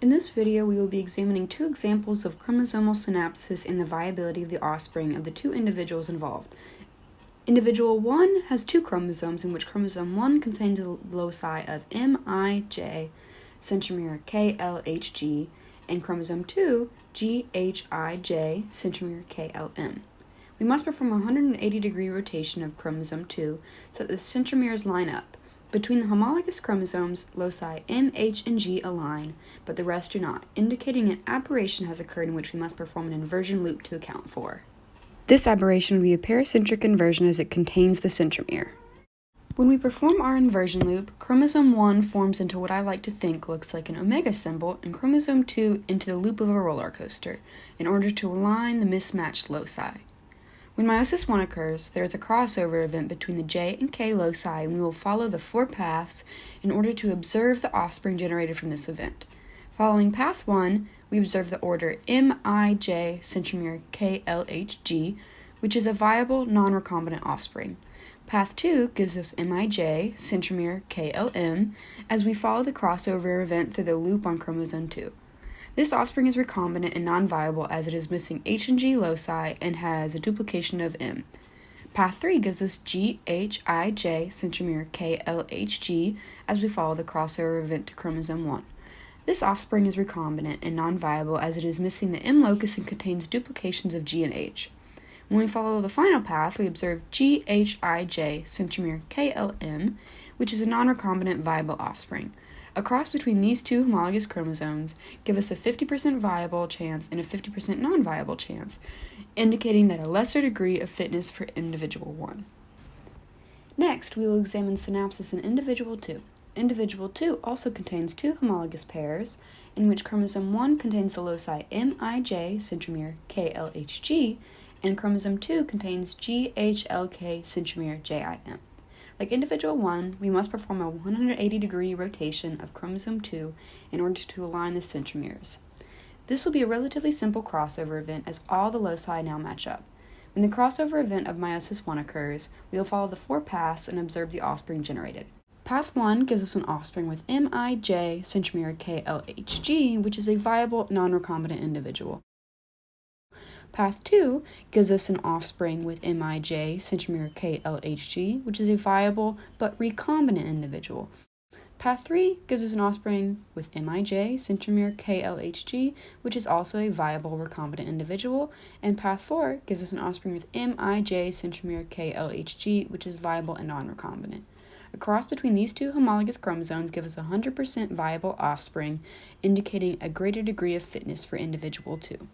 In this video, we will be examining two examples of chromosomal synapsis and the viability of the offspring of the two individuals involved. Individual 1 has two chromosomes in which chromosome 1 contains the loci of MIJ, centromere KLHG, and chromosome 2, GHIJ, centromere KLM. We must perform a 180-degree rotation of chromosome 2 so that the centromeres line up. Between the homologous chromosomes, loci M, H, and G align, but the rest do not, indicating an aberration has occurred in which we must perform an inversion loop to account for. This aberration will be a paracentric inversion as it contains the centromere. When we perform our inversion loop, chromosome 1 forms into what I like to think looks like an omega symbol, and chromosome 2 into the loop of a roller coaster, in order to align the mismatched loci. When meiosis 1 occurs, there is a crossover event between the J and K loci, and we will follow the four paths in order to observe the offspring generated from this event. Following path 1, we observe the order MIJ centromere KLHG, which is a viable non-recombinant offspring. Path 2 gives us MIJ centromere KLM as we follow the crossover event through the loop on chromosome 2. This offspring is recombinant and non-viable as it is missing H and G loci and has a duplication of M. Path 3 gives us GHIJ centromere KLHG as we follow the crossover event to chromosome 1. This offspring is recombinant and non-viable as it is missing the M locus and contains duplications of G and H. When we follow the final path, we observe GHIJ centromere KLM, which is a non-recombinant viable offspring. A cross between these two homologous chromosomes give us a 50% viable chance and a 50% non-viable chance, indicating that a lesser degree of fitness for individual 1. Next, we will examine synapsis in individual 2. Individual 2 also contains two homologous pairs, in which chromosome 1 contains the loci MIJ centromere KLHG, and chromosome 2 contains GHLK centromere JIM. Like individual 1, we must perform a 180-degree rotation of chromosome 2 in order to align the centromeres. This will be a relatively simple crossover event as all the loci now match up. When the crossover event of meiosis 1 occurs, we will follow the four paths and observe the offspring generated. Path 1 gives us an offspring with MIJ centromere KLHG, which is a viable non-recombinant individual. Path 2 gives us an offspring with MIJ centromere KLHG, which is a viable but recombinant individual. Path 3 gives us an offspring with MIJ centromere KLHG, which is also a viable recombinant individual. And Path 4 gives us an offspring with MIJ centromere KLHG, which is viable and non-recombinant. A cross between these two homologous chromosomes gives us a 100% viable offspring, indicating a greater degree of fitness for individual 2.